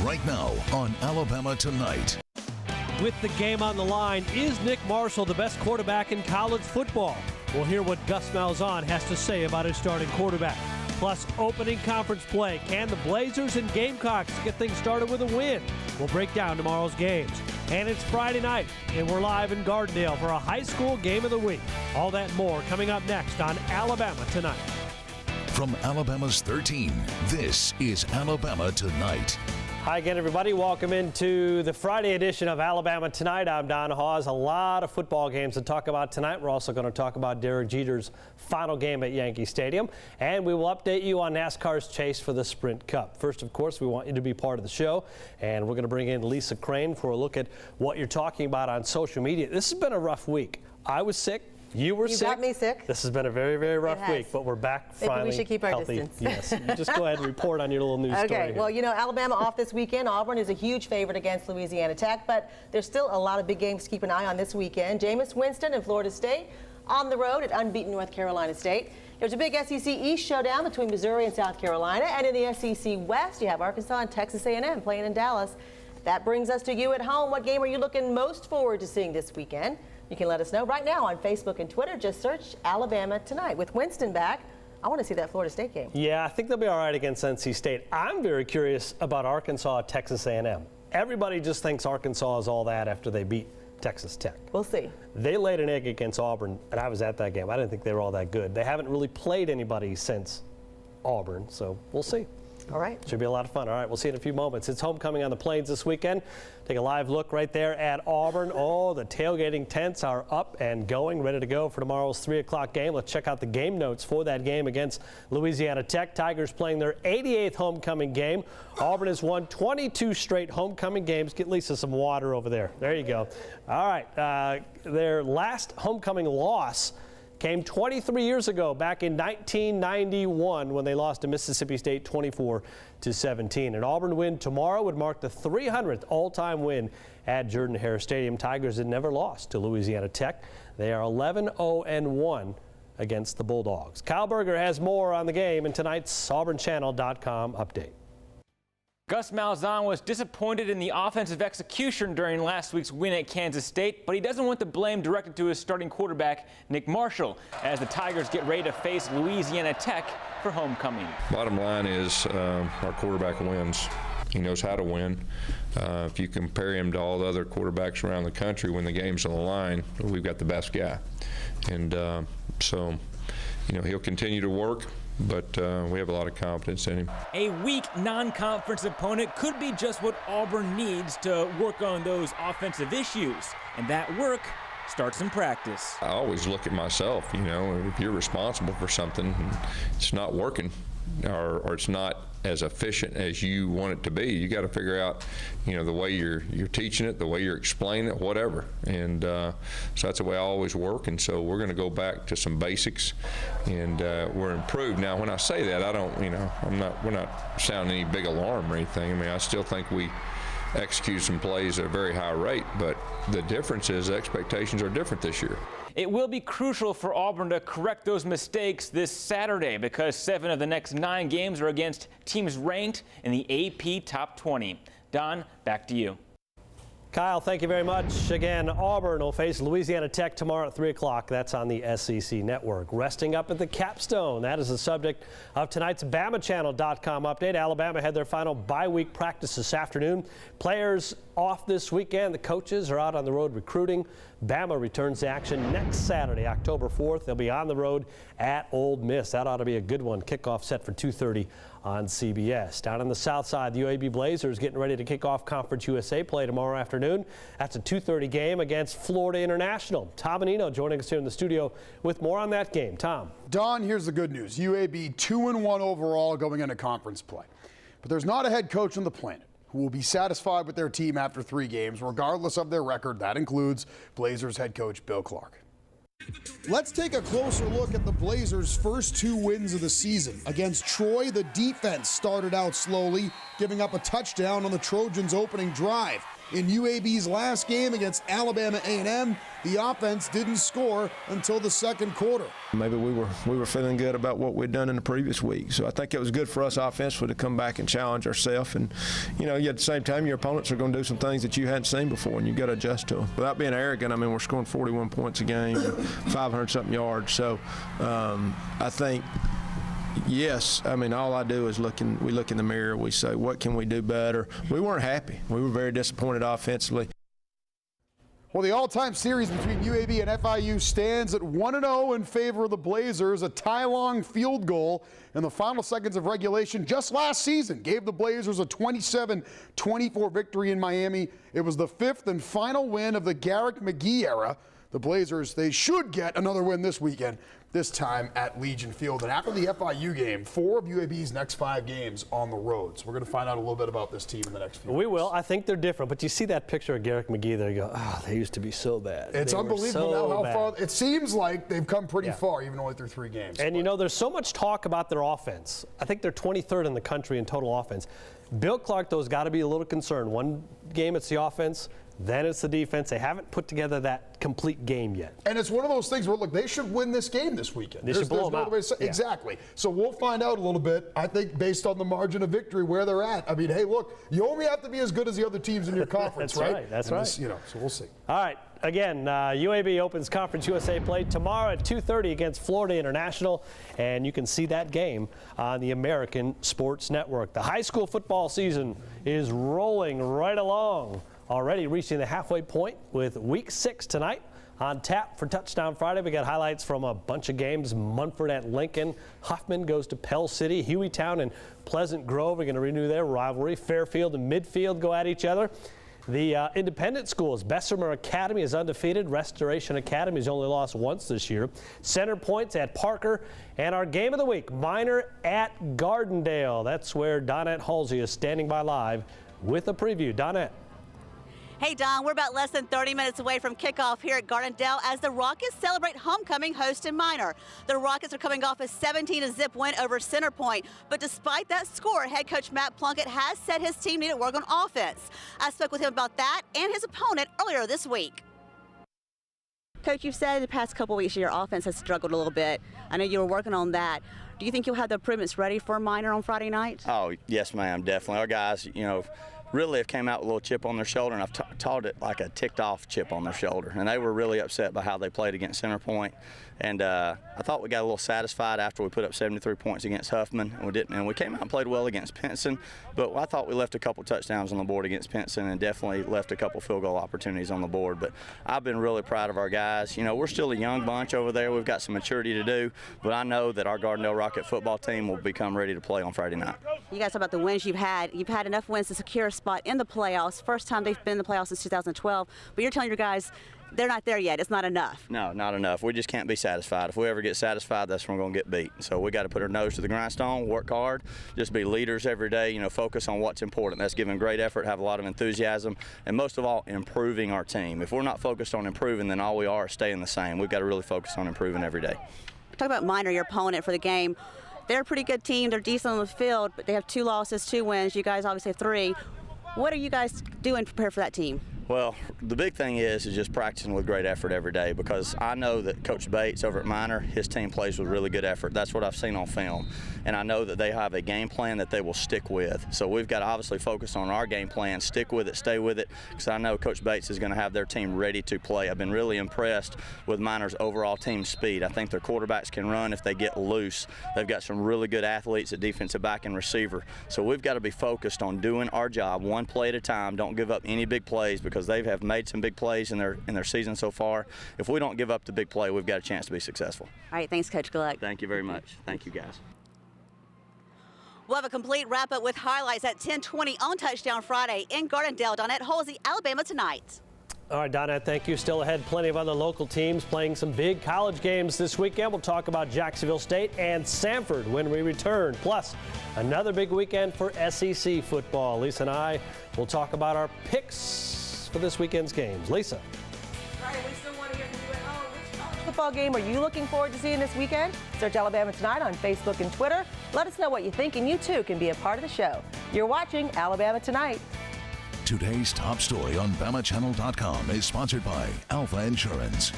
right now on Alabama Tonight. With the game on the line, is Nick Marshall the best quarterback in college football? We'll hear what Gus Malzahn has to say about his starting quarterback. Plus, opening conference play. Can the Blazers and Gamecocks get things started with a win? We'll break down tomorrow's games. And it's Friday night, and we're live in Gardendale for a high school game of the week. All that and more coming up next on Alabama Tonight. From Alabama's 13, this is Alabama Tonight. Hi again, everybody. Welcome into the Friday edition of Alabama Tonight. I'm Don Hawes. A lot of football games to talk about tonight. We're also going to talk about Derek Jeter's final game at Yankee Stadium. And we will update you on NASCAR's chase for the Sprint Cup. First, of course, we want you to be part of the show. And we're going to bring in Lisa Crane for a look at what you're talking about on social media. This has been a rough week. I was sick. You were sick. You got me sick. This has been a very, very rough week, but we're back finally. Maybe we should keep our healthy. distance. Yes. You just go ahead and report on your little news story. Okay. Well, you know, Alabama off this weekend. Auburn is a huge favorite against Louisiana Tech, but there's still a lot of big games to keep an eye on this weekend. Jameis Winston and Florida State on the road at unbeaten North Carolina State. There's a big SEC East showdown between Missouri and South Carolina, and in the SEC West, you have Arkansas and Texas A&M playing in Dallas. That brings us to you at home. What game are you looking most forward to seeing this weekend? You can let us know right now on Facebook and Twitter. Just search Alabama Tonight. With Winston back, I want to see that Florida State game. Yeah, I think they'll be all right against NC State. I'm very curious about Arkansas, Texas A&M. Everybody just thinks Arkansas is all that after they beat Texas Tech. We'll see. They laid an egg against Auburn, and I was at that game. I didn't think they were all that good. They haven't really played anybody since Auburn, so we'll see. All right. Should be a lot of fun. All right, we'll see you in a few moments. It's homecoming on the Plains this weekend. Take a live look right there at Auburn. Oh, the tailgating tents are up and going, ready to go for tomorrow's 3 o'clock game. Let's check out the game notes for that game against Louisiana Tech. Tigers playing their 88th homecoming game. Auburn has won 22 straight homecoming games. Get Lisa some water over there. There you go. All right, their last homecoming loss came 23 years ago, back in 1991, when they lost to Mississippi State 24-17. An Auburn win tomorrow would mark the 300th all-time win at Jordan-Hare Stadium. Tigers had never lost to Louisiana Tech. They are 11-0-1 against the Bulldogs. Kyle Berger has more on the game in tonight's AuburnChannel.com update. Gus Malzahn was disappointed in the offensive execution during last week's win at Kansas State, but he doesn't want the blame directed to his starting quarterback, Nick Marshall, as the Tigers get ready to face Louisiana Tech for homecoming. Bottom line is our quarterback wins. He knows how to win. If you compare him to all the other quarterbacks around the country, when the game's on the line, we've got the best guy. And so, you know, he'll continue to work, but we have a lot of confidence in him. A weak non-conference opponent could be just what Auburn needs to work on those offensive issues, and that work starts in practice. I always look at myself, you know, if you're responsible for something and it's not working or it's not as efficient as you want it to be, you got to figure out, you know, the way you're teaching it, the way you're explaining it, whatever. And so that's the way I always work. And so we're going to go back to some basics, and we're improved. Now, when I say that, I don't, you know, we're not sounding any big alarm or anything. I mean, I still think we execute some plays at a very high rate, but the difference is the expectations are different this year. It will be crucial for Auburn to correct those mistakes this Saturday, because 7 of the next 9 games are against teams ranked in the AP Top 20. Don, back to you. Kyle, thank you very much. Again, Auburn will face Louisiana Tech tomorrow at 3 o'clock. That's on the SEC Network. Resting up at the capstone. That is the subject of tonight's BamaChannel.com update. Alabama had their final bye-week practice this afternoon. Players off this weekend. The coaches are out on the road recruiting. Bama returns to action next Saturday, October 4th. They'll be on the road at Ole Miss. That ought to be a good one. Kickoff set for 2:30 on CBS. Down on the south side, the UAB Blazers getting ready to kick off Conference USA play tomorrow afternoon. That's a 2:30 game against Florida International. Tom Menino joining us here in the studio with more on that game. Tom. Don, here's the good news. UAB 2-1 overall going into conference play. But there's not a head coach on the planet who will be satisfied with their team after 3 games, regardless of their record. That includes Blazers head coach Bill Clark. Let's take a closer look at the Blazers' first 2 wins of the season. Against Troy, the defense started out slowly, giving up a touchdown on the Trojans' opening drive. In UAB's last game against Alabama A&M, the offense didn't score until the second quarter. Maybe we were feeling good about what we'd done in the previous week. So I think it was good for us offensively to come back and challenge ourselves. And, you know, at the same time, your opponents are going to do some things that you hadn't seen before, and you've got to adjust to them. Without being arrogant, I mean, we're scoring 41 points a game, 500-something yards. So I think, yes, I mean, all I do is we look in the mirror, we say, what can we do better? We weren't happy. We were very disappointed offensively. Well, the all-time series between UAB and FIU stands at 1-0 in favor of the Blazers. A tie-long field goal in the final seconds of regulation just last season gave the Blazers a 27-24 victory in Miami. It was the fifth and final win of the Garrick McGee era. The Blazers, they should get another win this weekend, this time at Legion Field. And after the FIU game, 4 of UAB's next 5 games on the road. So we're going to find out a little bit about this team in the next few We weeks. will. I think they're different. But you see that picture of Garrick McGee there, you go, oh, they used to be so bad. It's unbelievable now how far. It seems like they've come pretty Yeah. far, even only through 3 games. And, you know, there's so much talk about their offense. I think they're 23rd in the country in total offense. Bill Clark, though, has got to be a little concerned. One game it's the offense, then it's the defense. They haven't put together that complete game yet. And it's one of those things where, look, they should win this game this weekend. They should blow them no out. other way to say- Yeah. Exactly. So we'll find out a little bit, I think, based on the margin of victory, where they're at. I mean, hey, look, you only have to be as good as the other teams in your conference, That's right. That's And right. this, you know, so we'll see. All right. Again, UAB opens Conference USA play tomorrow at 2:30 against Florida International, and you can see that game on the American Sports Network. The high school football season is rolling right along, already reaching the halfway point with Week 6 tonight. On tap for Touchdown Friday, we got highlights from a bunch of games. Munford at Lincoln. Huffman goes to Pell City. Hueytown and Pleasant Grove are going to renew their rivalry. Fairfield and Midfield go at each other. The independent schools, Bessemer Academy is undefeated. Restoration Academy has only lost once this year. Center Point's at Parker. And our game of the week, Minor at Gardendale. That's where Donette Halsey is standing by live with a preview. Donette. Hey, Don, we're about less than 30 minutes away from kickoff here at Gardendale as the Rockets celebrate homecoming host and Minor. The Rockets are coming off a 17-0 win over Center Point, but despite that score, head coach Matt Plunkett has said his team needed work on offense. I spoke with him about that and his opponent earlier this week. Coach, you've said the past couple weeks your offense has struggled a little bit. I know you were working on that. Do you think you'll have the improvements ready for Minor on Friday night? Oh, yes, ma'am, definitely. Our guys, you know, really have came out with a little chip on their shoulder, and I've taught it like a ticked-off chip on their shoulder. And they were really upset by how they played against Center Point. And I thought we got a little satisfied after we put up 73 points against Huffman, and we didn't. And we came out and played well against Pinson, but I thought we left a couple touchdowns on the board against Pinson and definitely left a couple field goal opportunities on the board. But I've been really proud of our guys. You know, we're still a young bunch over there. We've got some maturity to do, but I know that our Gardendale Rocket football team will become ready to play on Friday night. You guys talk about the wins you've had. You've had enough wins to secure a spot in the playoffs. First time they've been in the playoffs since 2012. But you're telling your guys they're not there yet. It's not enough. No, not enough. We just can't be satisfied. If we ever get satisfied, that's when we're going to get beat. So we got to put our nose to the grindstone, work hard, just be leaders every day, you know, focus on what's important. That's giving great effort, have a lot of enthusiasm, and most of all, improving our team. If we're not focused on improving, then all we are is staying the same. We've got to really focus on improving every day. Talk about Minor, your opponent for the game. They're a pretty good team. They're decent on the field, but they have 2 losses, 2 wins. You guys obviously have 3. What are you guys doing to prepare for that team? Well, the big thing is just practicing with great effort every day, because I know that Coach Bates over at Minor, his team plays with really good effort. That's what I've seen on film. And I know that they have a game plan that they will stick with. So we've got to obviously focus on our game plan, stick with it, stay with it, because I know Coach Bates is going to have their team ready to play. I've been really impressed with Minor's overall team speed. I think their quarterbacks can run if they get loose. They've got some really good athletes at defensive back and receiver. So we've got to be focused on doing our job one play at a time. Don't give up any big plays, because they have made some big plays in their season so far. If we don't give up the big play, we've got a chance to be successful. All right, thanks, Coach. Good luck. Thank you very much. Thank you, guys. We'll have a complete wrap-up with highlights at 10:20 on Touchdown Friday in Gardendale. Donette Halsey, Alabama Tonight. All right, Donette, thank you. Still ahead, plenty of other local teams playing some big college games this weekend. We'll talk about Jacksonville State and Samford when we return. Plus, another big weekend for SEC football. Lisa and I will talk about our picks for this weekend's games. Lisa. All right, we still want to hear from you at home. Which college football game are you looking forward to seeing this weekend? Search Alabama Tonight on Facebook and Twitter. Let us know what you think, and you too can be a part of the show. You're watching Alabama Tonight. Today's top story on BamaChannel.com is sponsored by Alpha Insurance.